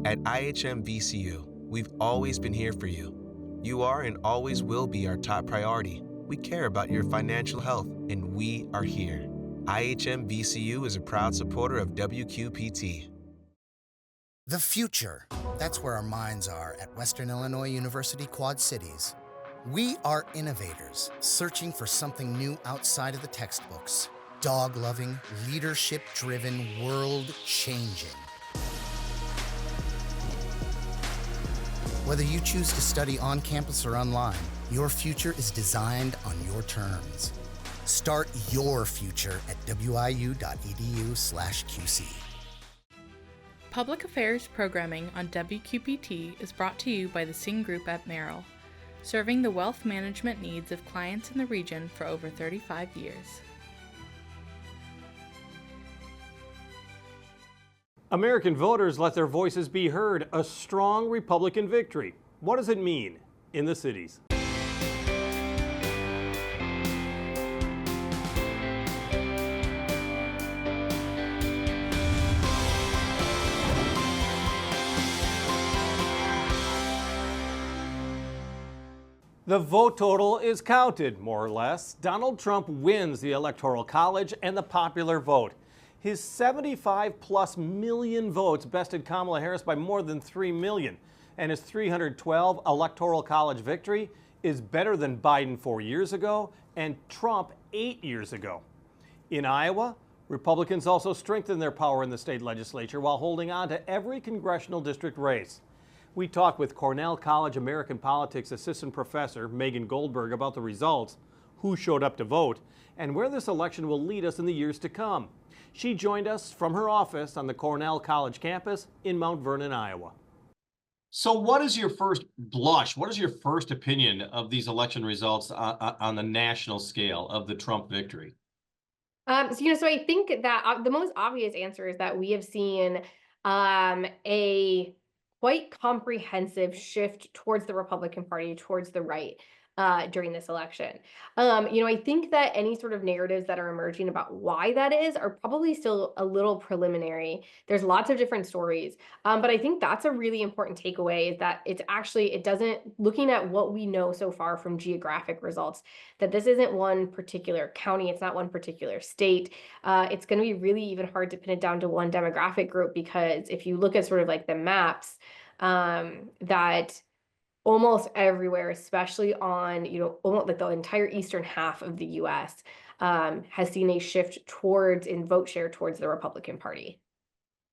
At IHM VCU, we've always been here for you. You are and always will be our top priority. We care about your financial health, and we are here. IHM VCU is a proud supporter of WQPT. The future. That's where our minds are at Western Illinois University Quad Cities. We are innovators, searching for something new outside of the textbooks. Dog-loving, leadership-driven, world-changing. Whether you choose to study on campus or online, your future is designed on your terms. Start your future at wiu.edu/QC. Public Affairs programming on WQPT is brought to you by the Singh Group at Merrill, serving the wealth management needs of clients in the region for over 35 years. American voters let their voices be heard. A strong Republican victory. What does it mean in the cities? The vote total is counted, more or less. Donald Trump wins the Electoral College and the popular vote. His 75-plus million votes bested Kamala Harris by more than 3 million. And his 312 Electoral College victory is better than Biden 4 years ago and Trump 8 years ago. In Iowa, Republicans also strengthened their power in the state legislature while holding on to every congressional district race. We talked with Cornell College American Politics Assistant Professor Megan Goldberg about the results, who showed up to vote, and where this election will lead us in the years to come. She joined us from her office on the Cornell College campus in Mount Vernon, Iowa. So what is your first blush? What is your first opinion of these election results on the national scale of the Trump victory? So I think that the most obvious answer is that we have seen a quite comprehensive shift towards the Republican Party, towards the right, during this election. I think that any sort of narratives that are emerging about why that is are probably still a little preliminary. There's lots of different stories, but I think that's a really important takeaway, is that it doesn't, looking at what we know so far from geographic results, that this isn't one particular county, it's not one particular state. It's going to be really even hard to pin it down to one demographic group, because if you look at sort of like the maps, that almost everywhere, especially on, almost like the entire eastern half of the US, has seen a shift in vote share towards the Republican Party.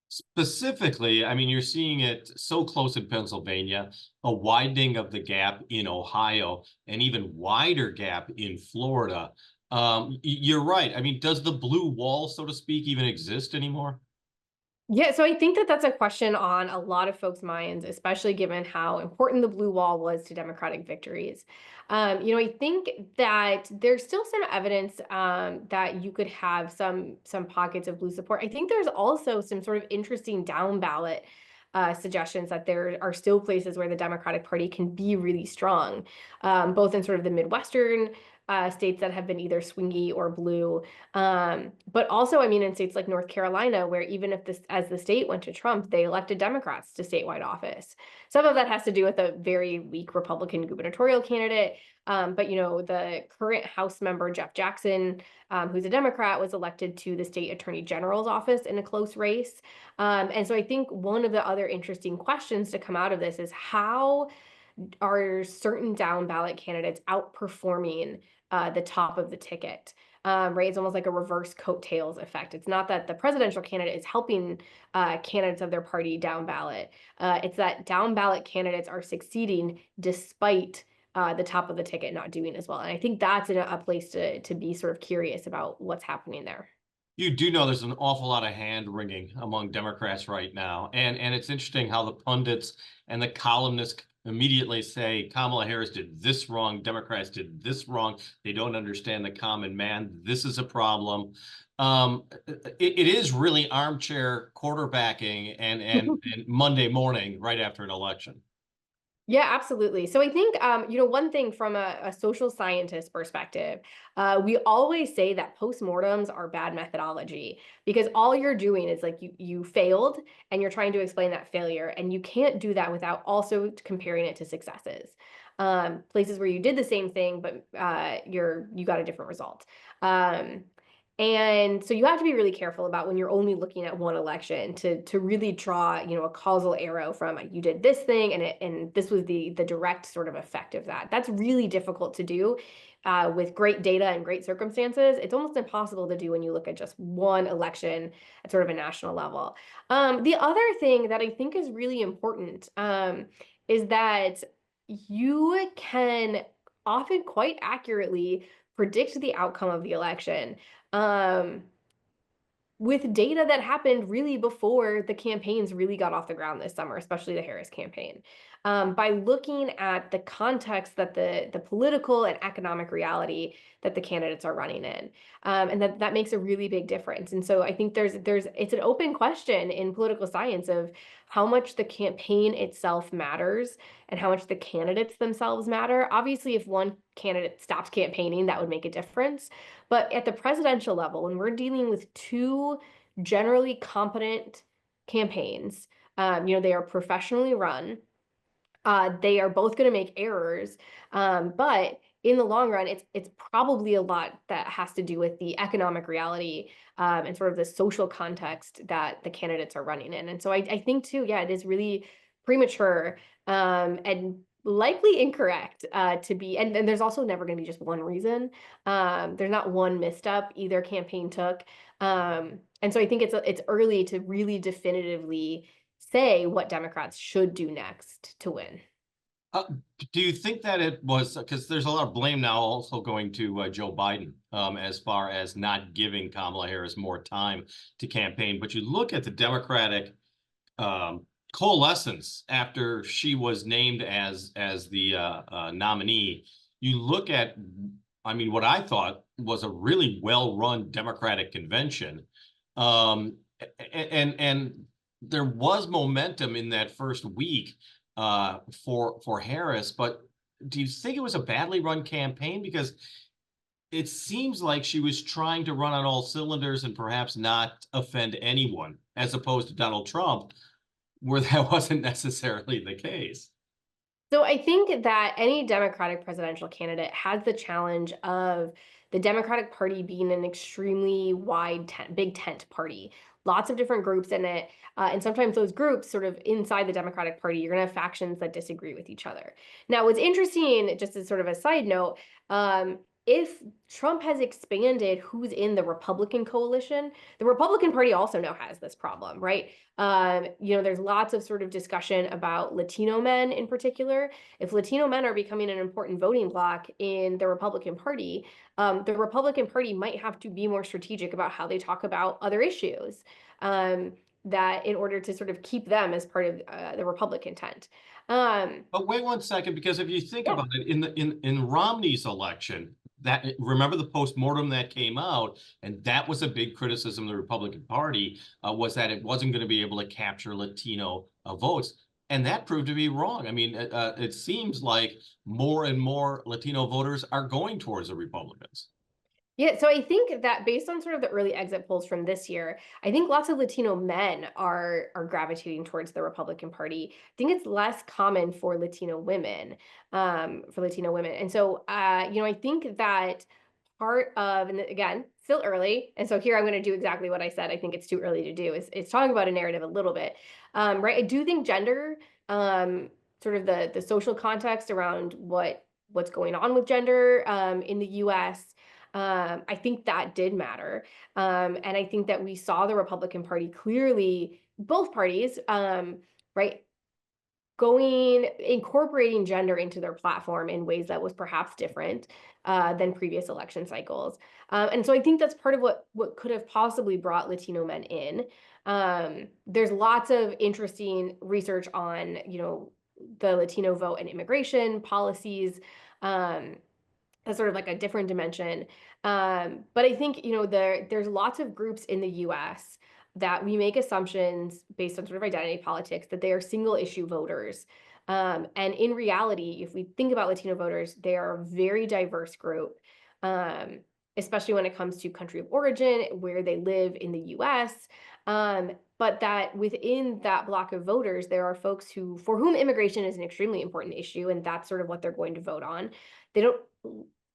Specifically, I mean, you're seeing it so close in Pennsylvania, a widening of the gap in Ohio, an even wider gap in Florida. You're right. I mean, does the blue wall, so to speak, even exist anymore? Yeah, so I think that that's a question on a lot of folks' minds, especially given how important the blue wall was to Democratic victories. I think that there's still some evidence that you could have some pockets of blue support. I think there's also some sort of interesting down ballot suggestions that there are still places where the Democratic Party can be really strong, both in sort of the Midwestern states that have been either swingy or blue. But also, I mean, in states like North Carolina, where even if as the state went to Trump, they elected Democrats to statewide office. Some of that has to do with a very weak Republican gubernatorial candidate. But, the current House member, Jeff Jackson, who's a Democrat, was elected to the state attorney general's office in a close race. And so I think one of the other interesting questions to come out of this is, how are certain down ballot candidates outperforming the top of the ticket? Right? It's almost like a reverse coattails effect. It's not that the presidential candidate is helping candidates of their party down ballot. It's that down ballot candidates are succeeding despite the top of the ticket not doing as well. And I think that's a place to be sort of curious about what's happening there. You do know there's an awful lot of hand wringing among Democrats right now. And it's interesting how the pundits and the columnists immediately say Kamala Harris did this wrong, Democrats did this wrong, they don't understand the common man, this is a problem. It is really armchair quarterbacking and Monday morning right after an election. Yeah, absolutely. So I think, one thing from a social scientist perspective, we always say that postmortems are bad methodology because all you're doing is like you failed and you're trying to explain that failure, and you can't do that without also comparing it to successes. Places where you did the same thing, but you got a different result. Um, and so you have to be really careful about when you're only looking at one election to really draw, a causal arrow from you did this thing and this was the direct sort of effect of that. That's really difficult to do with great data and great circumstances. It's almost impossible to do when you look at just one election at sort of a national level. The other thing that I think is really important is that you can often quite accurately predict the outcome of the election um, with data that happened really before the campaigns really got off the ground this summer, especially the Harris campaign. By looking at the context that the political and economic reality that the candidates are running in, and that makes a really big difference. And so I think it's an open question in political science of how much the campaign itself matters and how much the candidates themselves matter. Obviously, if one candidate stops campaigning, that would make a difference. But at the presidential level, when we're dealing with two generally competent campaigns, they are professionally run. They are both going to make errors, but in the long run, it's probably a lot that has to do with the economic reality and sort of the social context that the candidates are running in. And so I think too, yeah, it is really premature and likely incorrect to be. And there's also never going to be just one reason. There's not one misstep either campaign took. And so I think it's early to really definitively say what Democrats should do next to win. Uh, do you think that it was because there's a lot of blame now also going to Joe Biden as far as not giving Kamala Harris more time to campaign? But you look at the Democratic coalescence after she was named as the nominee. You look at, I mean, what I thought was a really well-run Democratic convention, and there was momentum in that first week for Harris. But do you think it was a badly run campaign? Because it seems like she was trying to run on all cylinders and perhaps not offend anyone, as opposed to Donald Trump, where that wasn't necessarily the case. So I think that any Democratic presidential candidate has the challenge of the Democratic Party being an extremely big tent party. Lots of different groups in it. And sometimes those groups sort of inside the Democratic Party, you're going to have factions that disagree with each other. Now, what's interesting, just as sort of a side note, if Trump has expanded who's in the Republican coalition, the Republican Party also now has this problem, right? There's lots of sort of discussion about Latino men in particular. If Latino men are becoming an important voting bloc in the Republican Party, the Republican Party might have to be more strategic about how they talk about other issues that in order to sort of keep them as part of the Republican tent. But wait one second, because if you think Yeah. about it, in Romney's election, that remember the postmortem that came out, and that was a big criticism of the Republican Party, was that it wasn't going to be able to capture Latino votes. And that proved to be wrong. I mean, it seems like more and more Latino voters are going towards the Republicans. Yeah, so I think that based on sort of the early exit polls from this year, I think lots of Latino men are gravitating towards the Republican Party. I think it's less common for Latino women, and so I think that part of, and again, still early, and so here I'm going to do exactly what I said. I think it's too early to do is talking about a narrative a little bit, right? I do think gender, sort of the social context around what's going on with gender in the U.S. I think that did matter. And I think that we saw the Republican Party clearly, both parties, right, incorporating gender into their platform in ways that was perhaps different than previous election cycles. And so I think that's part of what could have possibly brought Latino men in. There's lots of interesting research on, the Latino vote and immigration policies. As sort of like a different dimension. But I think, there's lots of groups in the US that we make assumptions based on sort of identity politics that they are single issue voters. And in reality, if we think about Latino voters, they are a very diverse group, especially when it comes to country of origin, where they live in the US. But that within that block of voters, there are folks for whom immigration is an extremely important issue, and that's sort of what they're going to vote on. They don't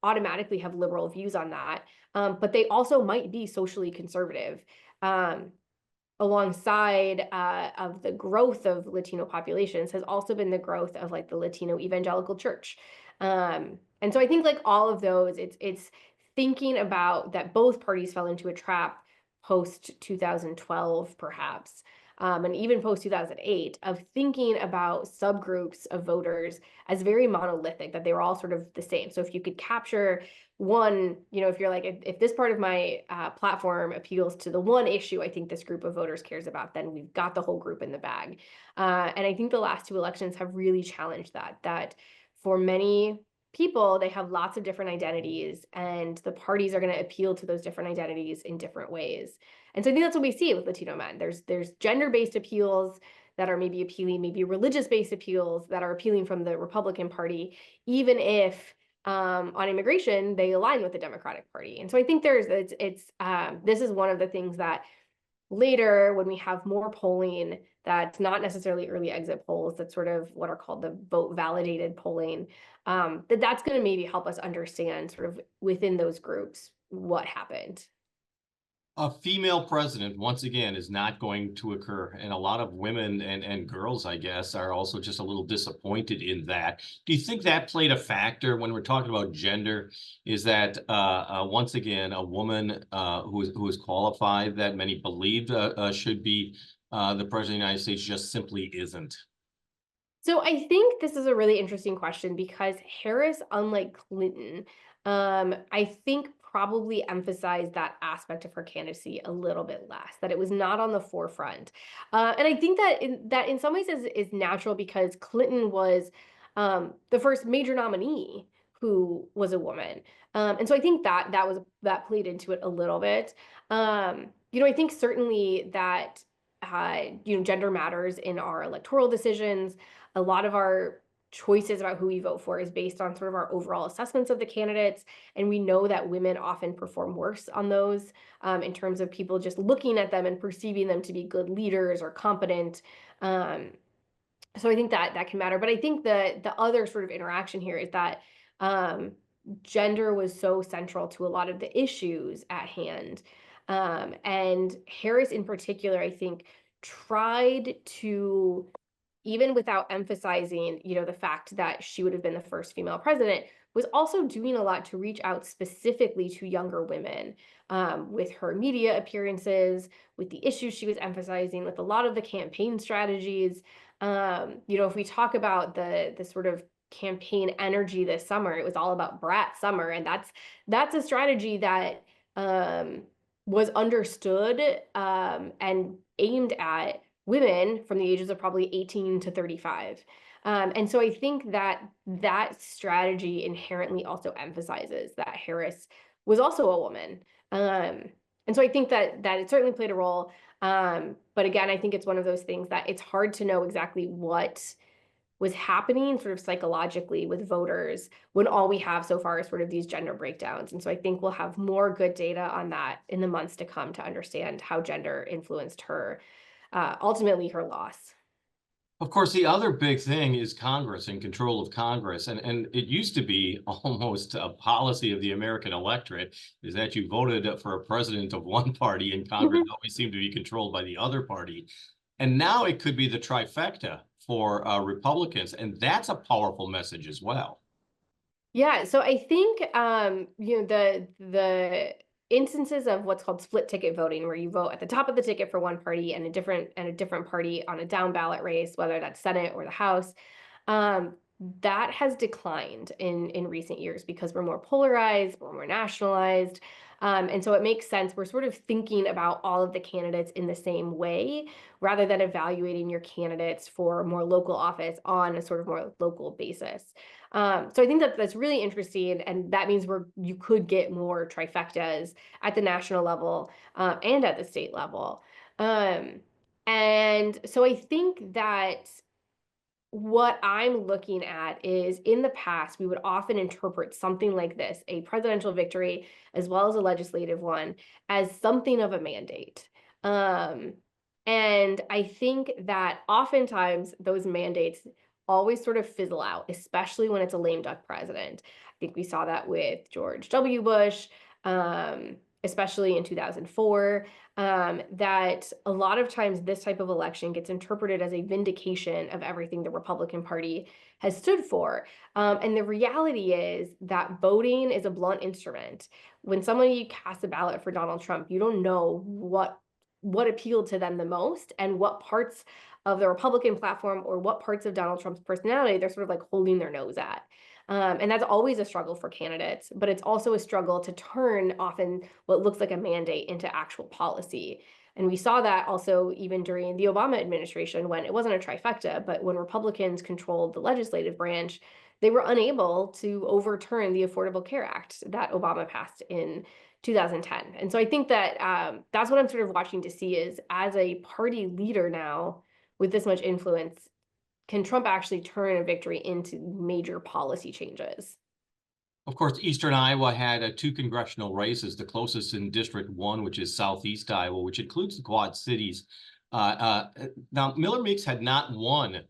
automatically have liberal views on that, but they also might be socially conservative. Alongside of the growth of Latino populations has also been the growth of like the Latino evangelical church. And so I think like all of those, it's thinking about that both parties fell into a trap post 2012, perhaps, and even post 2008, of thinking about subgroups of voters as very monolithic, that they were all sort of the same. So if you could capture one, if you're like, if this part of my platform appeals to the one issue I think this group of voters cares about, then we've got the whole group in the bag. And I think the last two elections have really challenged that for many people, they have lots of different identities, and the parties are going to appeal to those different identities in different ways. And so I think that's what we see with Latino men. There's gender-based appeals that are maybe appealing, maybe religious-based appeals that are appealing from the Republican Party, even if on immigration they align with the Democratic Party. And so I think this is one of the things that later, when we have more polling that's not necessarily early exit polls, that's sort of what are called the vote validated polling, that's going to maybe help us understand sort of within those groups what happened. A female president, once again, is not going to occur. And a lot of women and girls, I guess, are also just a little disappointed in that. Do you think that played a factor when we're talking about gender? Is that, once again, a woman who is qualified that many believed should be the president of the United States just simply isn't? So I think this is a really interesting question because Harris, unlike Clinton, I think probably emphasized that aspect of her candidacy a little bit less, that it was not on the forefront. And I think that in some ways is natural because Clinton was the first major nominee who was a woman. And so I think that played into it a little bit. I think certainly that gender matters in our electoral decisions. A lot of our choices about who we vote for is based on sort of our overall assessments of the candidates. And we know that women often perform worse on those in terms of people just looking at them and perceiving them to be good leaders or competent. So I think that can matter. But I think the other sort of interaction here is that gender was so central to a lot of the issues at hand. And Harris in particular, I think, tried to, even without emphasizing, the fact that she would have been the first female president, was also doing a lot to reach out specifically to younger women with her media appearances, with the issues she was emphasizing, with a lot of the campaign strategies. If we talk about the sort of campaign energy this summer, it was all about Brat Summer, and that's a strategy that was understood and aimed at women from the ages of probably 18 to 35. And so I think that strategy inherently also emphasizes that Harris was also a woman. And so I think that it certainly played a role. But again, I think it's one of those things that it's hard to know exactly what was happening sort of psychologically with voters when all we have so far is sort of these gender breakdowns. And so I think we'll have more good data on that in the months to come to understand how gender influenced her, ultimately her loss. Of course, the other big thing is Congress and control of Congress. And it used to be almost a policy of the American electorate is that you voted for a president of one party and Congress always seemed to be controlled by the other party. And now it could be the trifecta for Republicans. And that's a powerful message as well. Yeah, so I think the instances of what's called split ticket voting, where you vote at the top of the ticket for one party and a different party on a down ballot race, whether that's Senate or the House, that has declined in recent years because we're more polarized, we're more nationalized. And so it makes sense. We're sort of thinking about all of the candidates in the same way, rather than evaluating your candidates for more local office on a sort of more local basis. So I think that's really interesting, and that means you could get more trifectas at the national level and at the state level. Um, and so I think that what I'm looking at is in the past, we would often interpret something like this, a presidential victory as well as a legislative one, as something of a mandate. Um, and I think that oftentimes those mandates always sort of fizzle out, especially when it's a lame duck president. I think we saw that with George W. Bush, especially in 2004, that a lot of times this type of election gets interpreted as a vindication of everything the Republican Party has stood for. And the reality is that voting is a blunt instrument. When somebody casts a ballot for Donald Trump, you don't know what appealed to them the most and what parts of the Republican platform or what parts of Donald Trump's personality they're sort of like holding their nose at. And that's always a struggle for candidates, but it's also a struggle to turn often what looks like a mandate into actual policy. And we saw that also even during the Obama administration when it wasn't a trifecta, but when Republicans controlled the legislative branch, they were unable to overturn the Affordable Care Act that Obama passed in 2010. And so I think that that's what I'm sort of watching to see is as a party leader now with this much influence, can Trump actually turn a victory into major policy changes? Of course, Eastern Iowa had two congressional races, the closest in District 1, which is Southeast Iowa, which includes the Quad Cities. Now, Miller Meeks had not won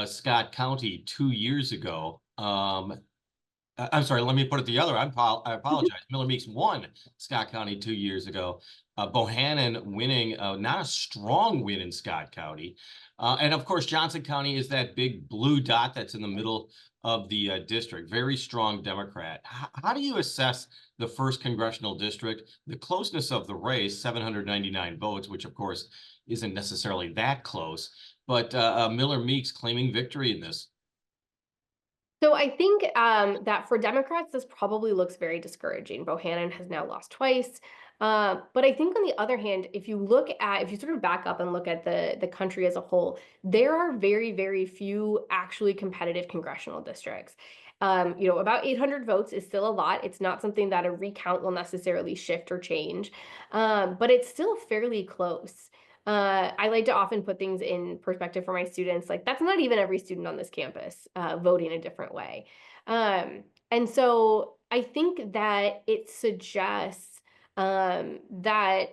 Scott County 2 years ago. I'm sorry, let me put it the other. I apologize. Miller Meeks won Scott County 2 years ago. Bohannon winning, not a strong win in Scott County. And of course, Johnson County is that big blue dot that's in the middle of the district. Very strong Democrat. How do you assess the first congressional district, the closeness of the race, 799 votes, which of course isn't necessarily that close, but Miller Meeks claiming victory in this? So I think that for Democrats, this probably looks very discouraging. Bohannon has now lost twice. But I think on the other hand, if you sort of back up and look at the country as a whole, there are very, very few actually competitive congressional districts. About 800 votes is still a lot. It's not something that a recount will necessarily shift or change, but it's still fairly close. I like to often put things in perspective for my students. Like that's not even every student on this campus voting a different way. And so I think that it suggests that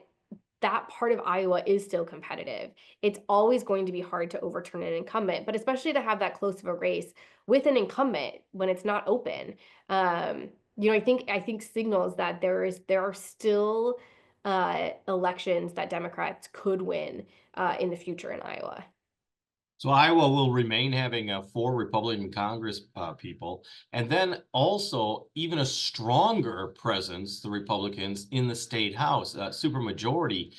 that part of Iowa is still competitive. It's always going to be hard to overturn an incumbent, but especially to have that close of a race with an incumbent when it's not open. I think signals that there are still elections that Democrats could win in the future in Iowa. So Iowa will remain having 4 Republican Congress people, and then also even a stronger presence, the Republicans in the state House, supermajority.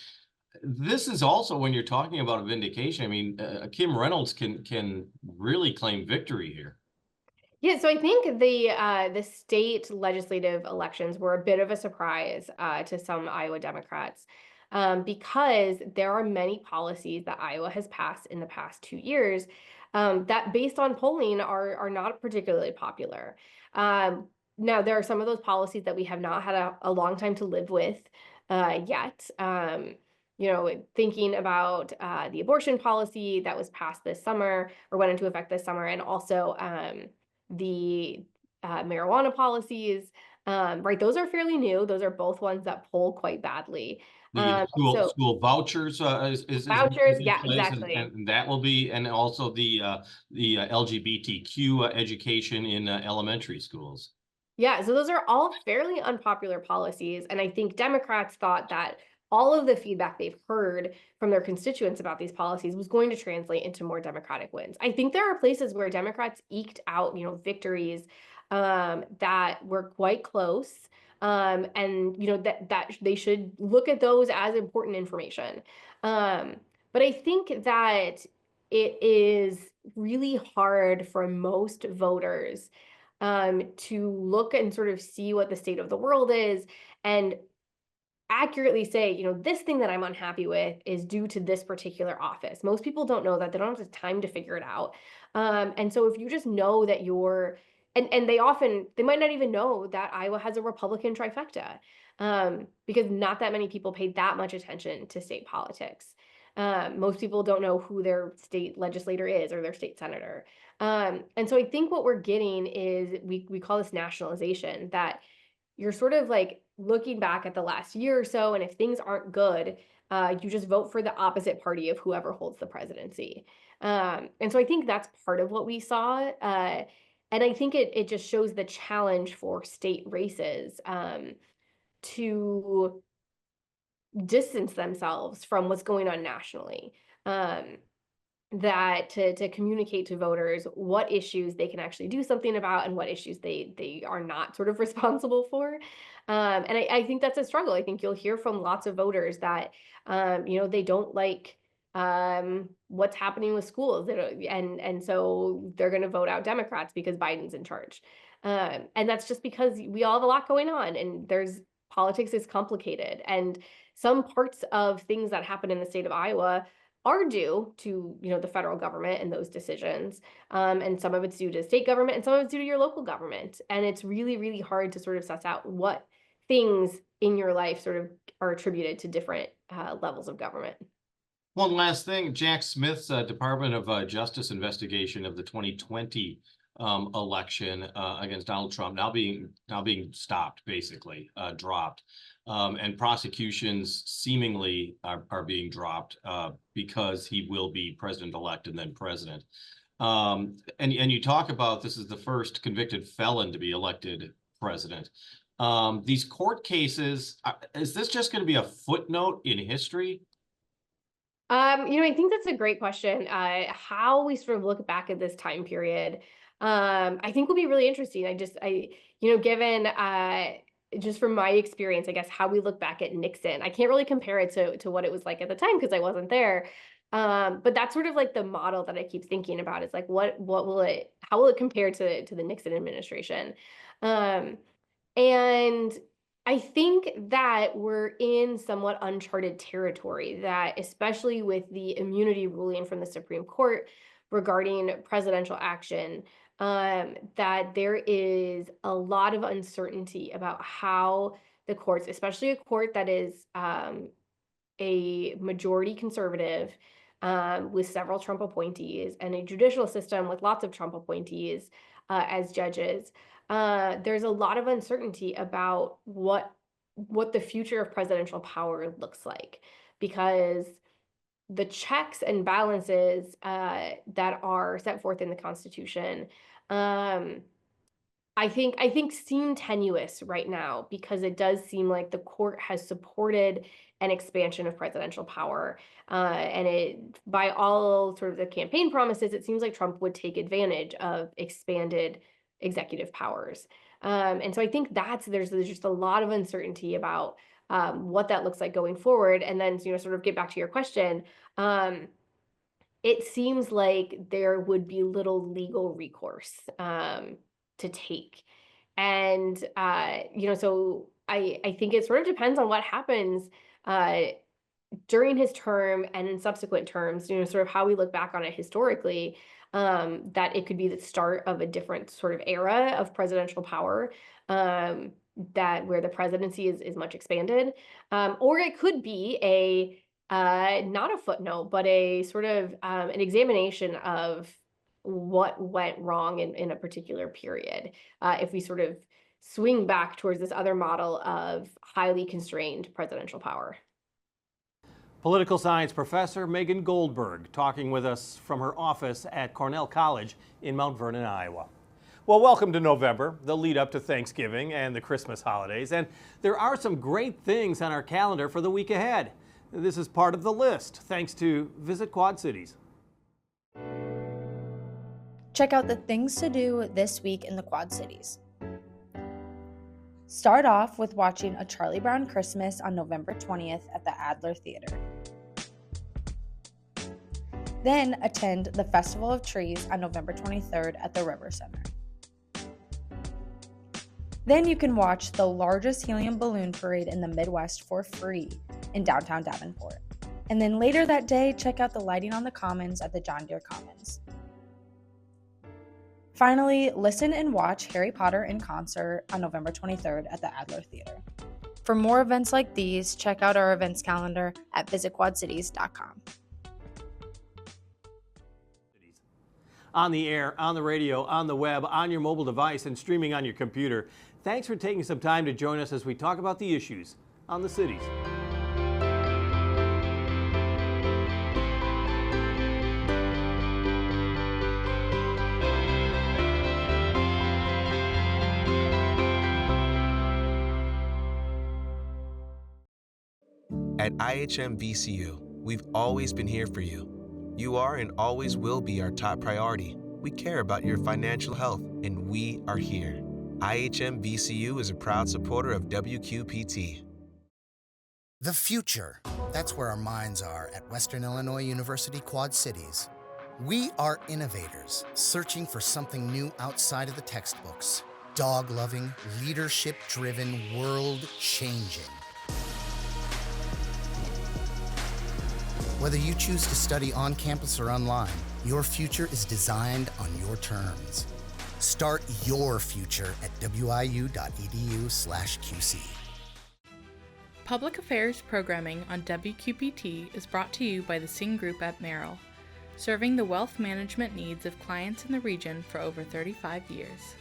This is also when you're talking about a vindication. I mean, Kim Reynolds can really claim victory here. Yeah, so I think the state legislative elections were a bit of a surprise to some Iowa Democrats because there are many policies that Iowa has passed in the past 2 years that, based on polling, are not particularly popular. Now, there are some of those policies that we have not had a long time to live with yet. Thinking about the abortion policy that was passed this summer or went into effect this summer, and also the marijuana policies, right? Those are fairly new. Those are both ones that poll quite badly. The school vouchers is Vouchers, in yeah, place, exactly. and that will be, and also the LGBTQ education in elementary schools. Yeah, so those are all fairly unpopular policies. And I think Democrats thought that all of the feedback they've heard from their constituents about these policies was going to translate into more Democratic wins. I think there are places where Democrats eked out, victories that were quite close. And that they should look at those as important information. But I think that it is really hard for most voters to look and sort of see what the state of the world is and accurately say, this thing that I'm unhappy with is due to this particular office. Most people don't know that. They don't have the time to figure it out. And so if you just know that and they might not even know that Iowa has a Republican trifecta because not that many people pay that much attention to state politics. Most people don't know who their state legislator is or their state senator. And so I think what we're getting is we call this nationalization, that you're sort of like looking back at the last year or so, and if things aren't good, you just vote for the opposite party of whoever holds the presidency. And so I think that's part of what we saw. And I think it just shows the challenge for state races to distance themselves from what's going on nationally. That to communicate to voters what issues they can actually do something about and what issues they are not sort of responsible for. And I think that's a struggle. I think you'll hear from lots of voters that they don't like what's happening with schools, and so they're going to vote out Democrats because Biden's in charge. And that's just because we all have a lot going on, and politics is complicated, and some parts of things that happen in the state of Iowa are due to the federal government and those decisions, and some of it's due to state government, and some of it's due to your local government. And it's really, really hard to sort of suss out what things in your life sort of are attributed to different levels of government. One last thing, Jack Smith's Department of Justice investigation of the 2020 election against Donald Trump now being stopped, basically dropped, and prosecutions seemingly are being dropped because he will be president-elect and then president. And you talk about this is the first convicted felon to be elected president. These court cases, is this just going to be a footnote in history? I think that's a great question. How we sort of look back at this time period, I think will be really interesting. Given just from my experience, I guess how we look back at Nixon, I can't really compare it to what it was like at the time because I wasn't there. But that's sort of like the model that I keep thinking about. Is like, how will it compare to the Nixon administration? And I think that we're in somewhat uncharted territory, that especially with the immunity ruling from the Supreme Court regarding presidential action, that there is a lot of uncertainty about how the courts, especially a court that is a majority conservative with several Trump appointees, and a judicial system with lots of Trump appointees as judges, there's a lot of uncertainty about what the future of presidential power looks like, because the checks and balances that are set forth in the Constitution, I think seem tenuous right now, because it does seem like the court has supported an expansion of presidential power, and by all sort of the campaign promises, it seems like Trump would take advantage of expanded executive powers. And so I think there's just a lot of uncertainty about what that looks like going forward. And then, sort of get back to your question, it seems like there would be little legal recourse to take. And, so I think it sort of depends on what happens during his term and in subsequent terms, sort of how we look back on it historically, that it could be the start of a different sort of era of presidential power, that where the presidency is much expanded, or it could be not a footnote, but a sort of an examination of what went wrong in a particular period, if we sort of swing back towards this other model of highly constrained presidential power. Political science professor Megan Goldberg talking with us from her office at Cornell College in Mount Vernon, Iowa. Well, welcome to November, the lead up to Thanksgiving and the Christmas holidays, and there are some great things on our calendar for the week ahead. This is part of the list, thanks to Visit Quad Cities. Check out the things to do this week in the Quad Cities. Start off with watching A Charlie Brown Christmas on November 20th at the Adler Theater. Then attend the Festival of Trees on November 23rd at the River Center. Then you can watch the largest helium balloon parade in the Midwest for free in downtown Davenport. And then later that day, check out the lighting on the Commons at the John Deere Commons. Finally, listen and watch Harry Potter in concert on November 23rd at the Adler Theater. For more events like these, check out our events calendar at visitquadcities.com. on the air, on the radio, on the web, on your mobile device, and streaming on your computer. Thanks for taking some time to join us as we talk about the issues on the cities. At IHM VCU, we've always been here for you. You are and always will be our top priority. We care about your financial health, and we are here. IHM VCU is a proud supporter of WQPT. The future, that's where our minds are at Western Illinois University Quad Cities. We are innovators, searching for something new outside of the textbooks. Dog-loving, leadership-driven, world-changing. Whether you choose to study on campus or online, your future is designed on your terms. Start your future at wiu.edu/QC. Public Affairs programming on WQPT is brought to you by the Sing Group at Merrill, serving the wealth management needs of clients in the region for over 35 years.